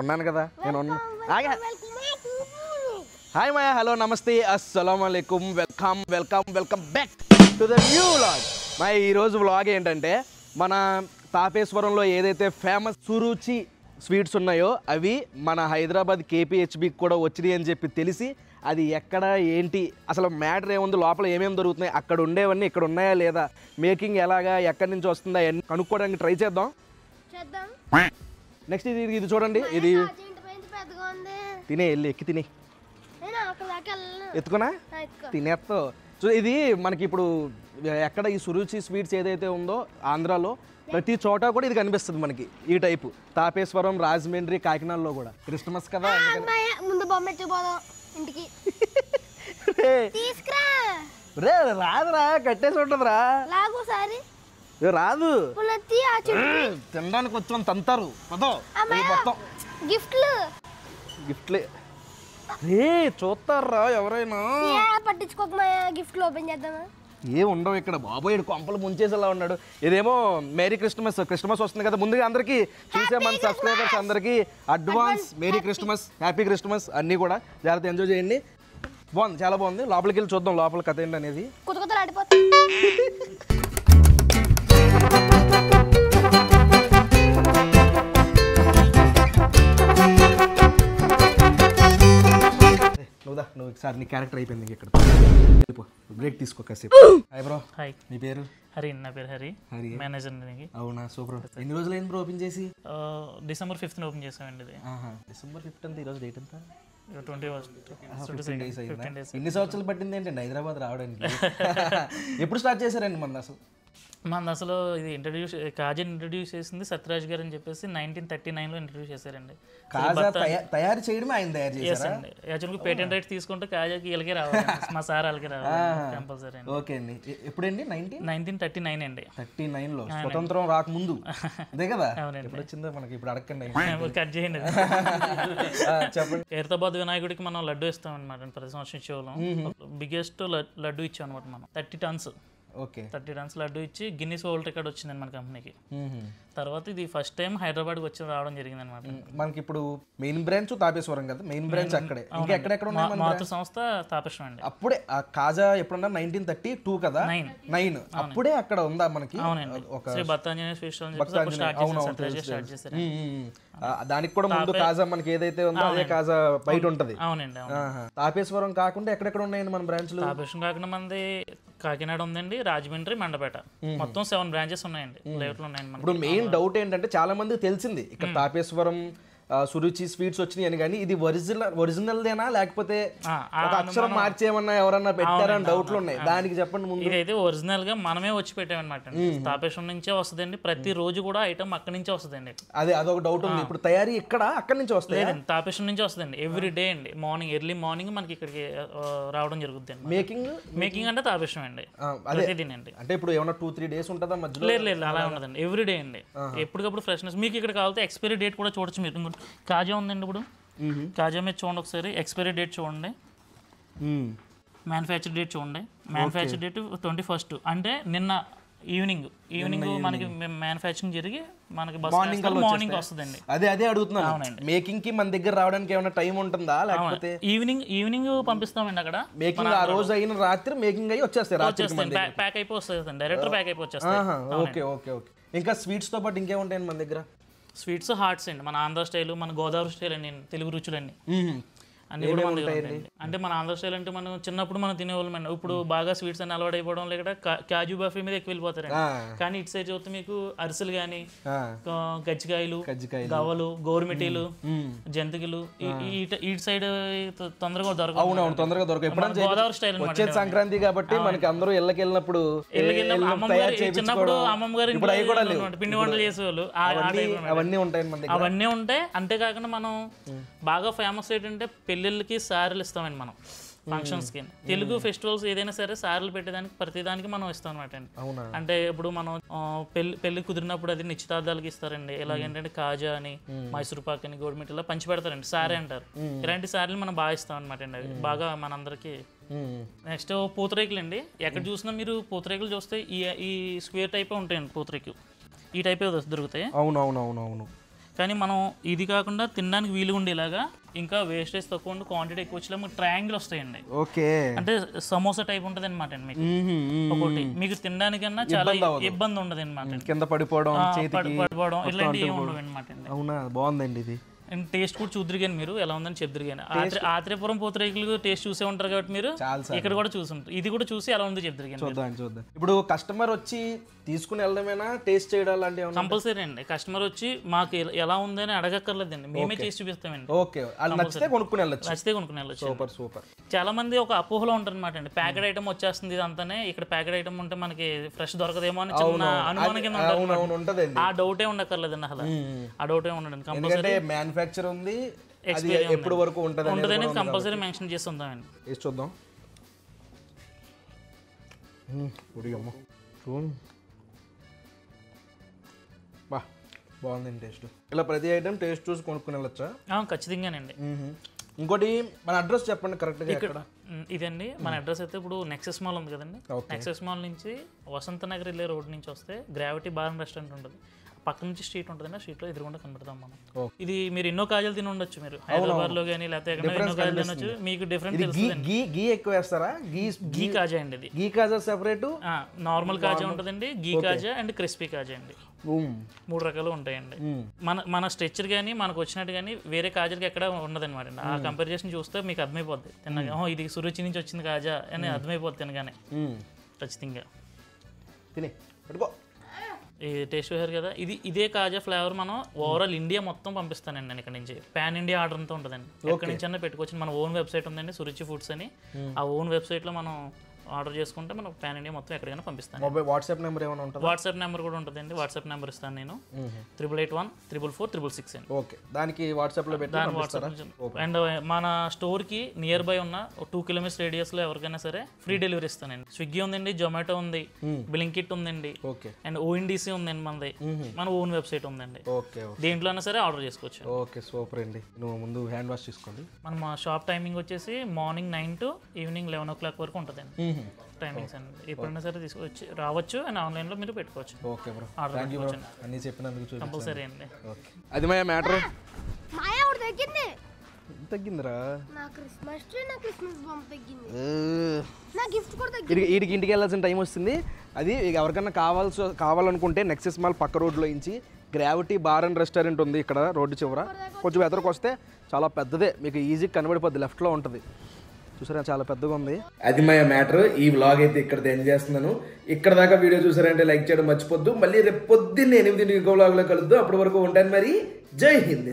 ఉన్నాను కదా నేను హాయ్ మాయా హలో నమస్తే అస్సలాముఅలైకుం welcome welcome welcome back to the new vlog మా ఈరోజు వ్లాగ్ ఏంటంటే మన తాపేశ్వరంలో ఏదైతే ఫేమస్ సురుచి స్వీట్స్ ఉన్నాయో అవి మన హైదరాబాద్ కేపీహెచ్బికి కూడా వచ్చినాయి అని చెప్పి తెలిసి అది ఎక్కడ ఏంటి అసలు మ్యాటర్ ఏముంది లోపల ఏమేమి దొరుకుతున్నాయి అక్కడ ఉండేవన్నీ ఇక్కడ ఉన్నాయా లేదా మేకింగ్ ఎలాగా ఎక్కడి నుంచి వస్తుందా అన్నీ కనుక్కోవడానికి ట్రై చేద్దాం. నెక్స్ట్ ఇది చూడండి ఇది తినే వెళ్ళి ఎక్కి తినే ఎత్తుకున్నా తినేస్తో సో ఇది మనకి ఇప్పుడు ఎక్కడ ఈ సురుచి స్వీట్స్ ఏదైతే ఉందో ఆంధ్రాలో ప్రతి చోట కూడా ఇది కనిపిస్తుంది మనకి ఈ టైపు తాపేశ్వరం రాజమండ్రి కాకినాడలో కూడా క్రిస్మస్ కదా రే రాదురా కట్టేసి ఉంటుందిరా రాదు తినడానికి వచ్చాం తంతారు మొత్తం గిఫ్ట్లే రే చూస్తారా ఎవరైనా పట్టించుకోకమా గిఫ్ట్లు ఓపెన్ చేద్దామా ఏం ఉండవు ఇక్కడ బాబోయ్ కొంపలు ముంచేసేలా ఉన్నాడు. ఇదేమో మేరీ క్రిస్మస్ వస్తుంది కదా ముందుగా అందరికీ చూసే మన సబ్స్క్రైబర్స్ అందరికీ advance merry Christmas happy Christmas అన్నీ కూడా జాగ్రత్త ఎంజాయ్ చేయండి. బాగుంది చాలా బాగుంది. లోపలికి వెళ్ళి చూద్దాం లోపల కథ ఏంటి అనేది. నువ్వు ఒకసారి నీ క్యారెక్టర్ అయిపోయింది ఇక్కడ బ్రేక్ తీసుకో కాసేపు. Hi bro. హాయ్ నీ పేరు? హరి. నా పేరు హరి. మేనేజర్. అవునా సూపర్. ఎన్ని రోజులు అయింది బ్రో ఓపెన్ చేసి? డిసెంబర్ 5th ఓపెన్ చేసామండి ఇది. డిసెంబర్ 5th అంటే ఈరోజు డేట్ ఎంత? 20 days అయిందా? ఎన్ని సంవత్సరాలు పట్టింది ఏంటండి హైదరాబాద్ రావడానికి? ఎప్పుడు స్టార్ట్ చేశారండి మన అసలు? మన అసలు ఇది కాజాని ఇంట్రడ్యూస్ చేసింది సత్యరాజ్ గారు అని చెప్పేసి 1939లో ఇంట్రడ్యూస్ చేశారండి. కాజా తయారు చేయడమే ఆయన తయారు చేశారా? యాక్చువల్గా పేటెంట్ రైట్స్ తీసుకుంటే కాజాకి ఇలాగే రావాలి, మా సార్ వాళ్ళకి రావాలి కంపల్సరీ అండి. ఓకే అండి. ఎప్పుడండి? 1939 అండి. 39లో స్వతంత్రం రాకముందు అదే కదా? ఎప్పుడు వచ్చిందో మనకి ఇప్పుడు అడగండి, కట్ చేయండి. చెప్పండి. ఖైరతాబాద్ వినాయకుడికి మనం లడ్డు ఇస్తాం అనమాట. ప్రతి సంవత్సరం ఇచ్చేవాళ్ళం. బిగ్గెస్ట్ లడ్డు ఇచ్చాం అనమాట మనం 30 tons. ఓకే 30 tons లడ్డు ఇచ్చి గిన్నిస్ వరల్డ్ రికార్డ్ వచ్చిందండి మన కంపెనీకి. తర్వాత ఇది ఫస్ట్ టైం హైదరాబాద్కి వచ్చి రావడం జరిగింది అనమాట. మనకి ఇప్పుడు మెయిన్ బ్రాంచ్ తాపేశ్వరం కదా, మెయిన్ బ్రాంచ్ అక్కడే. ఇంకా ఎక్కడెక్కడ ఉన్నాయి? మాతృ సంస్థ తాపేశ్వరం అండి. అప్పుడే ఆ కాజా ఎప్పుడన్నా 1932 కదా? 9 అప్పుడే అక్కడ ఉందా మనకి? అవునండి. శ్రీ భక్తాంజనేయ స్వీట్ స్టార్ట్ చేశారు. దానికి కూడా ముందు కాజా మనకి ఏదైతే ఉందో అదే కాజా బయట ఉంటది. అవునండి. తాపేశ్వరం కాకుండా ఎక్కడెక్కడ ఉన్నాయండి మన బ్రాంచ్లు? తాపేశ్వరం కాకుండా మనది కాకినాడ ఉందండి, రాజమండ్రి, మండపేట, మొత్తం 7 బ్రాంచెస్ ఉన్నాయండి. లేఅవుట్లు ఉన్నాయండి. ఇప్పుడు మెయిన్ డౌట్ ఏంటంటే చాలా మందికి తెలిసింది ఇక్కడ తాపేశ్వరం సురుచి స్వీట్స్ వచ్చినాయి అని, కానీ ఇది ఒరిజినల్దేనా లేకపోతే ఒక అక్షరం మార్చేమన్నా ఎవరన్నా పెట్టారని డౌట్లు ఉన్నాయి. దానికి చెప్పండి ముందు. ఇదైతే ఒరిజినల్ గా మనమే వచ్చి పెట్టామన్నమాట. తాపేశ్వరం నుంచే వస్తుందండి. ప్రతి రోజు కూడా ఐటమ్ అక్కడి నుంచే వస్తుందండి. అదొక డౌట్ ఉంది. ఇప్పుడు తయారీ ఇక్కడ అక్కడి నుంచి వస్తుంది? లేదండి, తాపేశ్వరం నుంచి వస్తుందండి. ఎవ్రీ డే అండి ఎర్లీ మార్నింగ్ మనకి ఇక్కడికి రావడం జరుగుతుంది. మేకింగ్ అంటే తాపేశ్వరం అండి. ప్రతిదీనండి. అంటే ఇప్పుడు ఏమన్నా 2-3 days ఉంటుందా మధ్యలో? లేదు అలా ఉండదండి. ఎవ్రీ డే అండి. ఎప్పటికప్పుడు ఫ్రెష్నెస్. మీకు ఇక్కడ కావాలంటే ఎక్స్పైరీ డేట్ కూడా చూడొచ్చు. మీరు కాజా ఉందండి. ఇప్పుడు కాజా మీద చూడండి ఒకసారి. ఎక్స్పైరీ డేట్ చూడండి, మ్యానుఫ్యాక్చర్ డేట్ చూడండి. మ్యానుఫ్యాక్చర్ డేట్ 21st అంటే నిన్న ఈవినింగ్ మనకి మ్యానుఫ్యాక్చరింగ్ జరిగి మనకి మార్నింగ్ వస్తుందండి. అదే అడుగుతున్నాను. మేకింగ్ కి మన దగ్గర రావడానికి ఏమైనా టైం ఉంటుందా లేకపోతే ఈవినింగ్ పంపిస్తామండి. అక్కడ మేకింగ్ ఆ రోజు అయిన రాత్రి మేకింగ్ అయ్యి వచ్చేస్తాయి. ప్యాక్ అయిపోయి వస్తుంది. డైరెక్ట్ ప్యాక్ అయిపోయి వచ్చేస్తాయి. ఓకే. ఇంకా స్వీట్స్ తో పాటు ఇంకేముంటాయండి మన దగ్గర? స్వీట్స్ హాట్స్ అండి. మన ఆంధ్ర స్టైల్, మన గోదావరి స్టైల్ అండి, తెలుగు రుచులన్నీ అన్ని కూడా మన దగ్గర. అంటే మన ఆంధ్ర స్టైల్ అంటే మనం చిన్నప్పుడు మనం తినేవాళ్ళం అండి. ఇప్పుడు బాగా స్వీట్స్ అన్ని అలవాటు అయిపోవడం లేక కాజు బఫీ మీద ఎక్కువ వెళ్ళిపోతారండి. కానీ ఇటు సైడ్ చూస్తే మీకు అరిసెలు కానీ, గజ్జికాయలు, గవ్వలు, గోరుమిటీలు, జంతికలు ఇటు సైడ్ తొందరగా దొరకవు. గోదావరి స్టైల్ అనమాట. సంక్రాంతి కాబట్టి మనకి అందరూ ఇళ్ళకి వెళ్ళినప్పుడు చిన్నప్పుడు అమ్మమ్మ గారు పిండి వంటలు చేసేవాళ్ళు. అవన్నీ ఉంటాయి. అంతేకాకుండా మనం బాగా ఫేమస్ ఏంటంటే పెళ్ళిళ్ళకి సారీలు ఇస్తామండి మనం. ఫంక్షన్స్కి తెలుగు ఫెస్టివల్స్ ఏదైనా సరే సారీలు పెట్టేదానికి ప్రతిదానికి మనం ఇస్తాం అనమాట అండి. అంటే ఇప్పుడు మనం పెళ్లి కుదిరినప్పుడు అది నిశ్చితార్థాలకి ఇస్తారండి. ఇలాగేంటంటే కాజా అని, మైసూర్ పాక్ అని, గోడిమిట్ ఇలా పంచి పెడతారండి. సారీ అంటారు. ఇలాంటి సారీలు మనం బాగా ఇస్తాం అనమాట అండి. అవి బాగా మనందరికి. నెక్స్ట్ పూతరేకులు అండి. ఎక్కడ చూసినా మీరు పూతరేకులు చూస్తే ఈ స్క్వేర్ టైపే ఉంటాయండి పూతరేకులు. ఈ టైపే దొరుకుతాయి. అవును. కానీ మనం ఇది కాకుండా తినడానికి వీలుగా ఉండేలాగా ఇంకా వేస్టేజ్ తక్కువ ఉండి క్వాంటిటీ ఎక్కువ వచ్చేలా మీకు ట్రయాంగిల్ వస్తాయండి. ఓకే, అంటే సమోసా టైప్ ఉంటుంది అనమాట అండి మీకు. ఒకటి మీకు తినడానికన్నా చాలా ఇబ్బంది ఉండదు అనమాట, కింద పడిపోవడం పడిపోవడం ఇలాంటివి ఏమి ఉండవు అనమాట అండి. అవునా, బాగుందండి ఇది. అండ్ టేస్ట్ కూడా చూద్దరు కానీ మీరు ఎలా ఉందని చెప్తారు కానీ ఆత్రేయపురం పూతరేకులు టేస్ట్ చూసే ఉంటారు కాబట్టి మీరు ఇక్కడ కూడా చూసుంటారు, ఇది కూడా చూసి ఎలా ఉందో చెప్తారు కానీ. చూద్దాం. ఇప్పుడు కస్టమర్ వచ్చి తీసుకుని వెళ్ళడమేనా, టేస్ట్ చేయడం లాంటివి కంపల్సరీ అండి. కస్టమర్ వచ్చి మాకు ఎలా ఉందని అడగక్కర్లేదండి, మేమే చేసి చూపిస్తామండి. ఓకే, నచ్చితే కొనుక్కుని వెళ్ళొచ్చు. Super super. చాలా మంది ఒక అపోహలో ఉంటారు అనమాట అండి, ప్యాకెట్ ఐటమ్ వచ్చేస్తుంది ఇదంతానే, ఇక్కడ ప్యాకెట్ ఐటమ్ ఉంటే మనకి ఫ్రెష్ దొరకదేమో అని చిన్న అనుమానం కింద ఉంటుంది. ఆ డౌటే ఉండక్కర్లేదండి, అసలు ఆ డౌటే ఉండదండి. కంపల్సరీ మ్యానుఫ్యాక్చర్ ఉంది, ఎప్పుడు వరకు ఉంటుందని కంపల్సరీ మెన్షన్ చేసి ఉందామండి. చూద్దాం. బాగుందండి టేస్ట్. ఇలా ప్రతి ఐటమ్ టేస్ట్ చూసి కొనుక్కుని వెళ్ళొచ్చా? ఖచ్చితంగానండి. ఇంకోటి మన అడ్రస్ చెప్పండి కరెక్ట్గా. ఇక్కడ ఇదండి మన అడ్రస్ అయితే ఇప్పుడు నెక్సెస్ మాల్ ఉంది కదండి, నెక్సెస్ మాల్ నుంచి వసంత నగర్ వెళ్ళే రోడ్ నుంచి వస్తే గ్రావిటీ బార్ అండ్ రెస్టారెంట్ ఉంటుంది, పక్క నుంచి స్ట్రీట్ ఉంటుంది, స్ట్రీట్ లో ఎదురుగుండా కనబడతాం మనం. ఇది మీరు ఎన్నో కాజాలు తిని ఉండొచ్చు, మీరు హైదరాబాద్ లో కానీ లేకపోతే ఎన్నో కాజాలు తినొచ్చు, మీకు డిఫరెంట్ తెలుస్తుంది. గీ ఎక్కువ వేస్తారా? గీ కాజా అండి, ఇది గీ కాజా సెపరేట్, నార్మల్ కాజా ఉంటుందండి, గీ కాజా అండ్ క్రిస్పీ కాజా అండి, 3 రకాలు ఉంటాయండి. మన స్ట్రెచ్చర్ కానీ మనకు వచ్చినట్టు కానీ వేరే కాజాలకి ఎక్కడ ఉండదన్నమాట అండి. ఆ కంపారిజన్ చూస్తే మీకు అర్థమైపోద్ది, తినగా ఇది సురుచి నుంచి వచ్చింది కాజా అని అర్థమైపోద్ది తినగానే. ఖచ్చితంగా తిని పెట్టుకో. ఈ టేస్ట్ వేసారు కదా, ఇదే కాజా ఫ్లేవర్ మనం ఓవరాల్ ఇండియా మొత్తం పంపిస్తానండి నేను ఇక్కడ నుంచి. పాన్ ఇండియా ఆర్డర్ అంతా ఉంటుందండి, ఎక్కడి నుంచి అన్నా పెట్టుకోవచ్చు. మన ఓన్ వెబ్సైట్ ఉందండి సురుచి ఫుడ్స్ అని, ఆ ఓన్ వెబ్సైట్లో మనం ఆర్డర్ చేసుకుంటే మనం పాన్ ఇండియా మొత్తం ఎక్కడికైనా పంపిస్తాను. వాట్సాప్ నెంబర్ ఏమైనా ఉంటుంది? వాట్సాప్ నెంబర్ కూడా ఉంటుందండి, వాట్సాప్ నెంబర్ ఇస్తాను నేను, 88814446 అండి. ఓకే, దానికి వాట్సాప్లో పెట్టి అండ్ మన స్టోర్కి నియర్ బై ఉన్న 2 కిలోమీటర్స్ రేడియస్లో ఎవరికైనా సరే ఫ్రీ డెలివరీ ఇస్తానండి. స్విగ్గీ ఉందండి, జొమాటో ఉంది, బ్లింకిట్ ఉందండి, అండ్ ఓఎన్డీసీ ఉందండి, మనది మన ఓన్ వెబ్సైట్ ఉందండి. దేంట్లోనే సరే ఆర్డర్ చేసుకోవచ్చు. ఓకే, సూపర్ అండి. నువ్వు ముందు హ్యాండ్ వాష్ చేసుకోండి. మన షాప్ టైమింగ్ వచ్చేసి మార్నింగ్ 9 to ఈవినింగ్ 11 o'clock వరకు ఉంటుందండి టైమింగ్స్ అండి. ఎప్పుడైనా సరే తీసుకొచ్చి రావచ్చు అండ్ ఆన్లైన్లో మీరు పెట్టుకోవచ్చు. ఓకే బ్రో, థాంక్యూ బ్రో అన్నీ చెప్పినందుకు. కంపల్సరీ అండి. ఓకే, అది మా మ్యాటర్. మాయా ఒకటి తగ్గిందిరా, నా క్రిస్మస్ ట్రీ, నా క్రిస్మస్ బాంబ్ తగ్గింది, నా గిఫ్ట్ కూడా తగ్గింది. వీడికి ఇంటికి వెళ్ళాల్సిన టైం వస్తుంది. అది ఎవరికన్నా కావాలనుకుంటే నెక్సెస్ మాల్ పక్క రోడ్లో నుంచి గ్రావిటీ బార్ అండ్ రెస్టారెంట్ ఉంది ఇక్కడ రోడ్డు చివర. కొంచెం ఎదురుకు వస్తే చాలా పెద్దదే, మీకు ఈజీగా కనబడిపోద్ది, లెఫ్ట్లో ఉంటుంది. చూసారా, చాలా పెద్దగా ఉంది. అది మా మ్యాటర్. ఈ వ్లాగ్ అయితే ఇక్కడ ఎండ్ చేస్తున్నాను. ఇక్కడ దాకా వీడియో చూసారంటే లైక్ చేయడం మర్చిపోద్దు. మళ్ళీ రేపు పొద్దున్నే 8 ఇంకో వ్లాగ్లో కలుద్దాం. అప్పటి వరకు ఉంటాను మరి. జై హింద్.